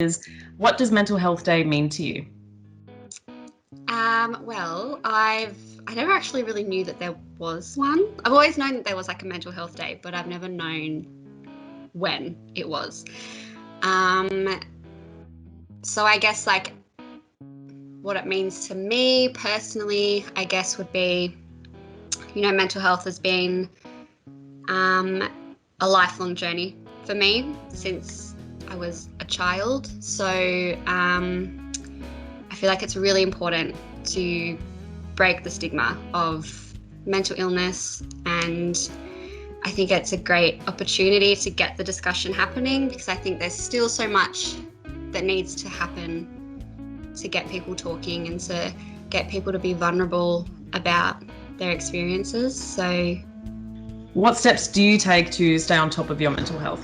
is, what does Mental Health Day mean to you? Well, I never actually really knew that there was one. I've always known that there was like a mental health day, but I've never known when it was. So I guess like what it means to me personally, I guess would be, mental health has been a lifelong journey for me since I was a child. So I feel like it's really important to break the stigma of mental illness, and I think it's a great opportunity to get the discussion happening, because I think there's still so much that needs to happen to get people talking and to get people to be vulnerable about their experiences. So what steps do you take to stay on top of your mental health?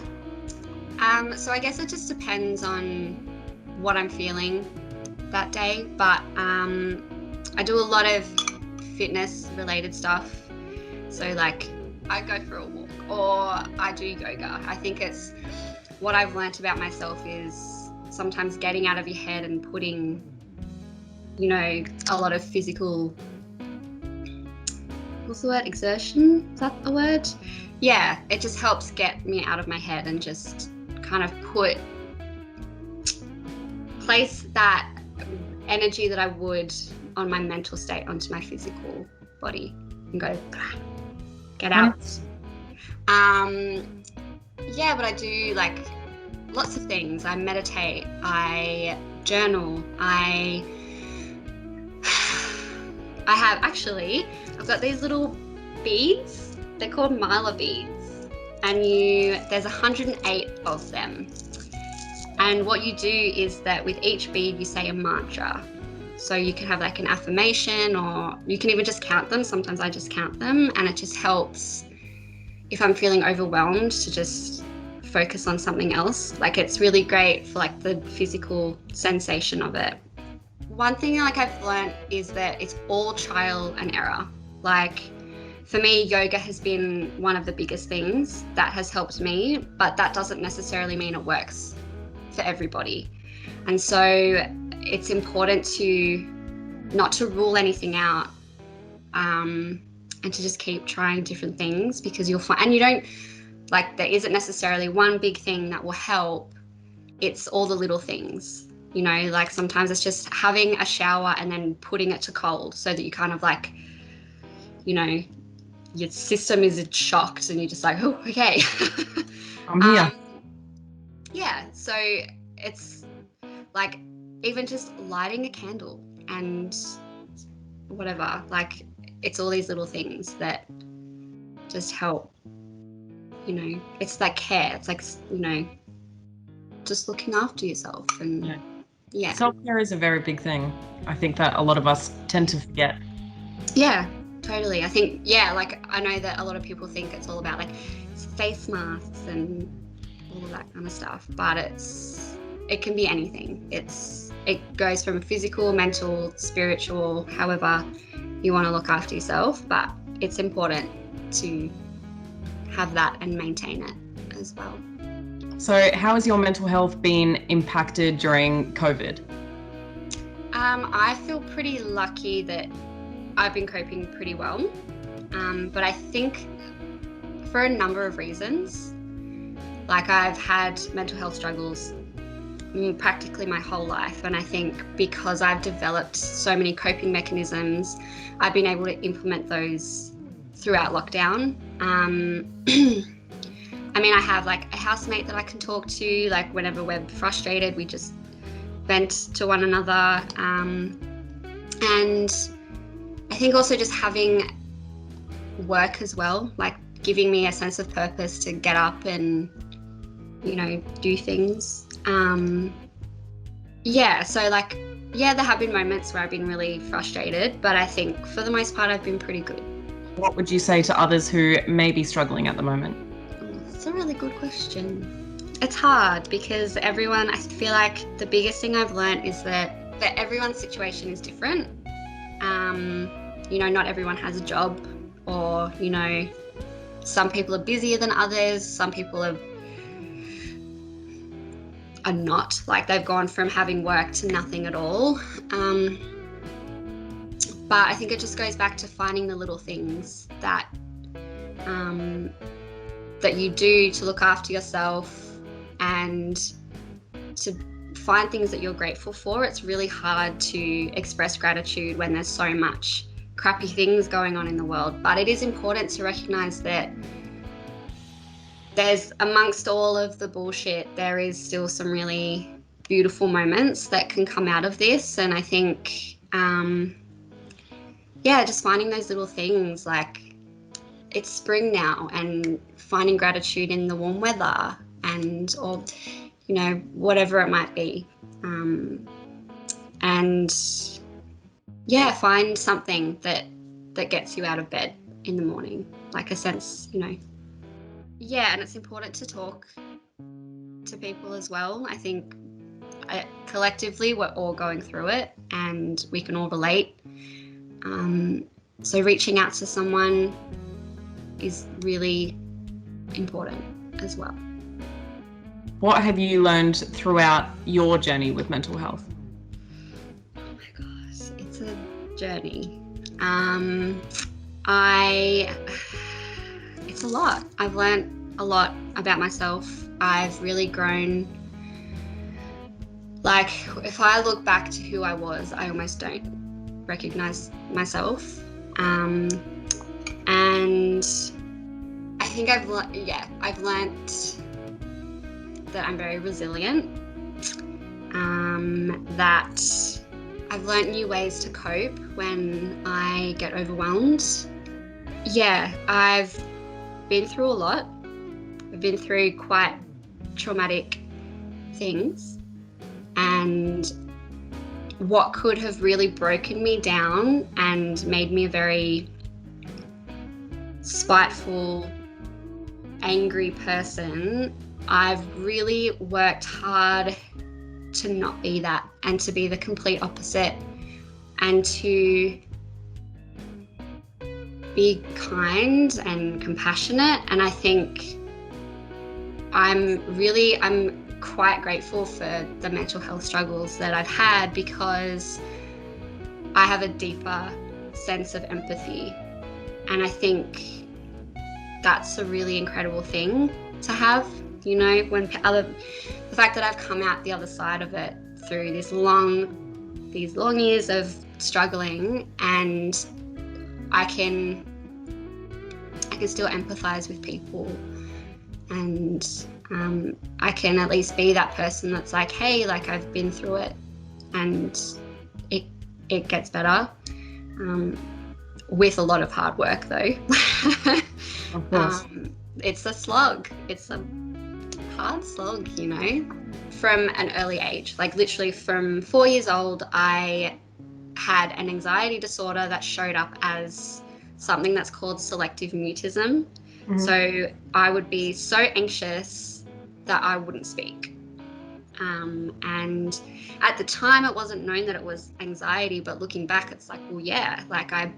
So I guess it just depends on what I'm feeling that day, but I do a lot of fitness related stuff. So like I go for a walk or I do yoga. I think it's what I've learnt about myself is sometimes getting out of your head and putting, a lot of physical, what's the word, exertion? Is that a word? Yeah, it just helps get me out of my head and just kind of place that energy that I would on my mental state onto my physical body and go, get out. Yeah, but I do like lots of things. I meditate, I journal, I've got these little beads. They're called myla beads, and there's 108 of them. And what you do is that with each bead you say a mantra. So you can have like an affirmation, or you can even just count them. Sometimes I just count them, and it just helps if I'm feeling overwhelmed to just focus on something else. Like it's really great for like the physical sensation of it. One thing like I've learned is that it's all trial and error. Like for me, yoga has been one of the biggest things that has helped me, but that doesn't necessarily mean it works for everybody. And so it's important to not to rule anything out, and to just keep trying different things, because you'll find, and you don't, like there isn't necessarily one big thing that will help. It's all the little things, like sometimes it's just having a shower and then putting it to cold so that you kind of like, your system is shocked and you're just like, oh, okay. I'm here. Yeah, so it's like even just lighting a candle and whatever, like it's all these little things that just help, it's like care. It's like, just looking after yourself. And yeah. Self-care is a very big thing. I think that a lot of us tend to forget. Yeah, totally. I think, like I know that a lot of people think it's all about like face masks and all of that kind of stuff, but it can be anything. It goes from physical, mental, spiritual, however you want to look after yourself, but it's important to have that and maintain it as well. So how has your mental health been impacted during COVID? I feel pretty lucky that I've been coping pretty well, but I think for a number of reasons. Like I've had mental health struggles practically my whole life, and I think because I've developed so many coping mechanisms, I've been able to implement those throughout lockdown. I have like a housemate that I can talk to, like whenever we're frustrated, we just vent to one another. And I think also just having work as well, like giving me a sense of purpose to get up and, do things. So like, there have been moments where I've been really frustrated, but I think for the most part, I've been pretty good. What would you say to others who may be struggling at the moment? That's a really good question. It's hard because I feel like the biggest thing I've learned is that everyone's situation is different. Not everyone has a job, or, some people are busier than others. Some people are are not. Like they've gone from having work to nothing at all. But I think it just goes back to finding the little things that that you do to look after yourself and to find things that you're grateful for. It's really hard to express gratitude when there's so much crappy things going on in the world, but it is important to recognize that there's, amongst all of the bullshit, there is still some really beautiful moments that can come out of this. And I think just finding those little things, like it's spring now, and finding gratitude in the warm weather or whatever it might be, find something that gets you out of bed in the morning, like a sense, and it's important to talk to people as well. I think collectively we're all going through it and we can all relate, so reaching out to someone is really important as well. What have you learned throughout your journey with mental health? Oh my gosh, it's a journey. It's a lot. I've learned a lot about myself. I've really grown. Like, if I look back to who I was, I almost don't recognize myself. And I think I've learned that I'm very resilient, that I've learnt new ways to cope when I get overwhelmed. I've been through a lot. I've been through quite traumatic things, and what could have really broken me down and made me a very spiteful, angry person, I've really worked hard to not be that, and to be the complete opposite, and to be kind and compassionate. And I think I'm quite grateful for the mental health struggles that I've had, because I have a deeper sense of empathy, and I think that's a really incredible thing to have. When the fact that I've come out the other side of it through these long years of struggling, and I can still empathize with people, and I can at least be that person that's like, hey, like I've been through it, and it gets better, with a lot of hard work though. Of course. It's a slog. It's a hard slog, from an early age. Like literally from 4 years old, I had an anxiety disorder that showed up as something that's called selective mutism. Mm-hmm. So I would be so anxious that I wouldn't speak. And at the time it wasn't known that it was anxiety, but looking back, it's like, well, yeah, like I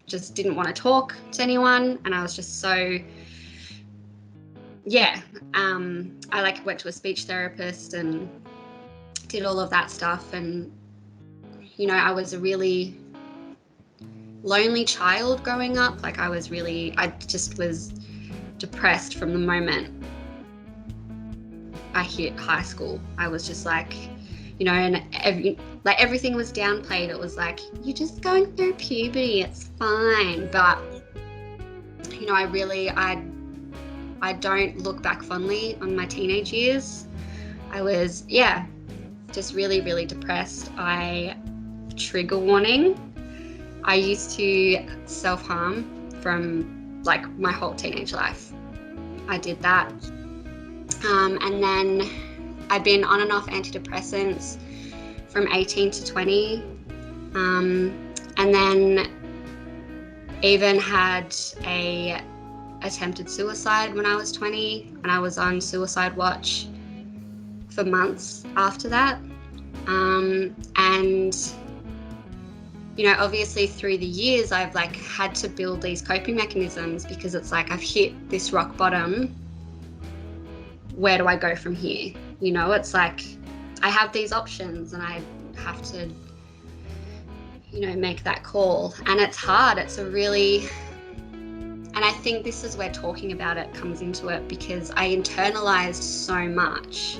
just didn't want to talk to anyone, and I was just so I went to a speech therapist and did all of that stuff, and I was a really lonely child growing up. Like I just was depressed from the moment I hit high school. I was just like, and everything was downplayed. It was like, you're just going through puberty, it's fine. But I don't look back fondly on my teenage years. I was, just really, really depressed. Trigger warning, I used to self-harm from like my whole teenage life. I did that. And then I'd been on and off antidepressants from 18 to 20. And then even had a attempted suicide when I was 20, and I was on suicide watch for months after that. And obviously through the years I've had to build these coping mechanisms, because it's like I've hit this rock bottom. where do I go from here? You know, it's like I have these options and I have to, you know, make that call. And it's hard. It's a really, and I think this is where talking about it comes into it, because I internalized so much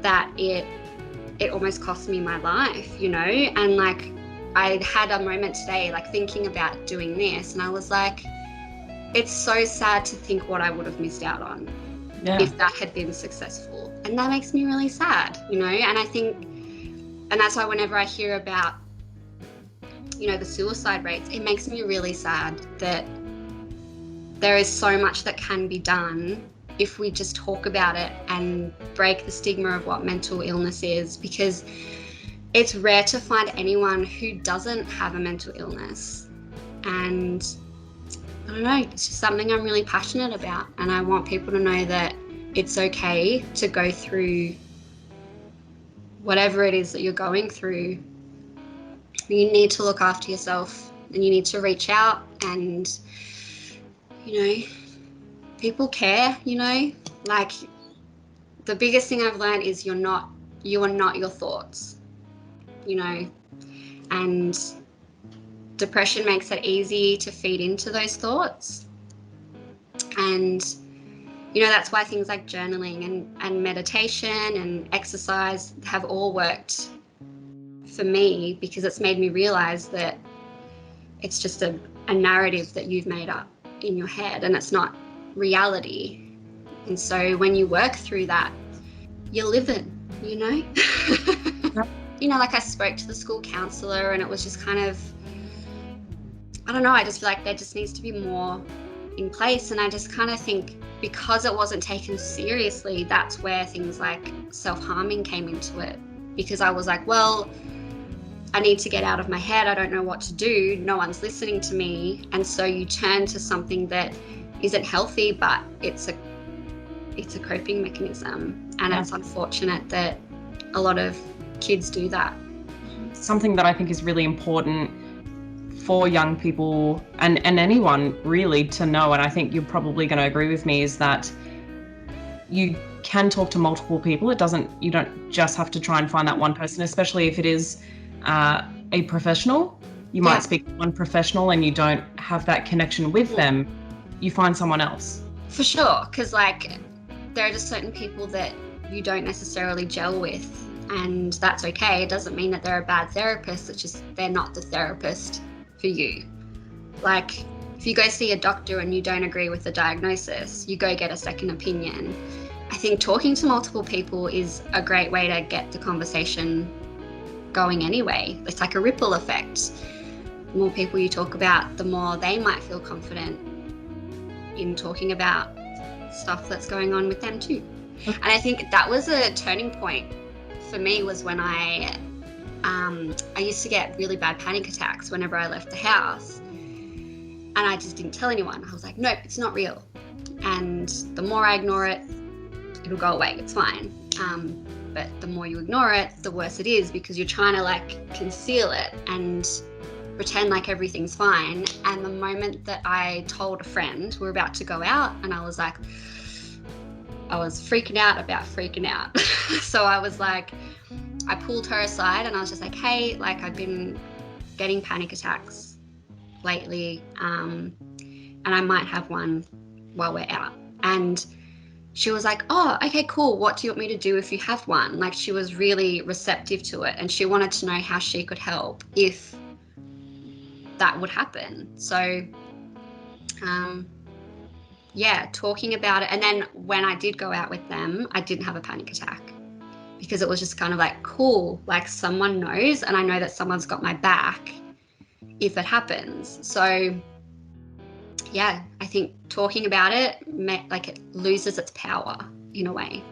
that it almost cost me my life, you know? And like, I had a moment today, like thinking about doing this, and I was like, it's so sad to think what I would have missed out on if that had been successful. And that makes me really sad, you know? And I think, and that's why whenever I hear about, you know, the suicide rates, it makes me really sad that there is so much that can be done if we just talk about it and break the stigma of what mental illness is, because it's rare to find anyone who doesn't have a mental illness. And I don't know, it's just something I'm really passionate about, and I want people to know that it's okay to go through whatever it is that you're going through. You need to look after yourself, and you need to reach out, and, you know, people care, you know? Like, the biggest thing I've learned is you are not your thoughts, you know? And depression makes it easy to feed into those thoughts. And, you know, that's why things like journaling and meditation and exercise have all worked for me, because it's made me realize that it's just a narrative that you've made up in your head, and it's not reality. And so when you work through that, you're living, you know? You know, like I spoke to the school counselor, and it was just kind of, I don't know, I just feel like there just needs to be more in place. And I just kind of think, because it wasn't taken seriously, that's where things like self-harming came into it. Because I was like, well, I need to get out of my head. I don't know what to do. No one's listening to me. And so you turn to something that isn't healthy, but it's a coping mechanism. And it's unfortunate that a lot of kids do that. Something that I think is really important for young people and anyone really to know, and I think you're probably going to agree with me, is that you can talk to multiple people. You don't just have to try and find that one person, especially if it is a professional. You might speak to one professional and you don't have that connection with them. You find someone else. For sure, because like there are just certain people that you don't necessarily gel with, and that's okay. It doesn't mean that they're a bad therapist. It's just they're not the therapist for you. Like, if you go see a doctor and you don't agree with the diagnosis, you go get a second opinion. I think talking to multiple people is a great way to get the conversation going anyway. It's like a ripple effect. The more people you talk about, the more they might feel confident in talking about stuff that's going on with them too. And I think that was a turning point for me, was when I used to get really bad panic attacks whenever I left the house, and I just didn't tell anyone. I was like, nope, it's not real. And the more I ignore it, it'll go away, it's fine. But the more you ignore it, the worse it is, because you're trying to like conceal it and pretend like everything's fine. And the moment that I told a friend, we were about to go out, and I was freaking out about freaking out. So I was like, I pulled her aside and I was just like, hey, like I've been getting panic attacks lately, and I might have one while we're out. And she was like, oh, okay, cool. What do you want me to do if you have one? Like, she was really receptive to it, and she wanted to know how she could help if that would happen. So, yeah, talking about it. And then when I did go out with them, I didn't have a panic attack, because it was just kind of like, cool, like someone knows, and I know that someone's got my back if it happens. So yeah, I think talking about it, like, it loses its power in a way.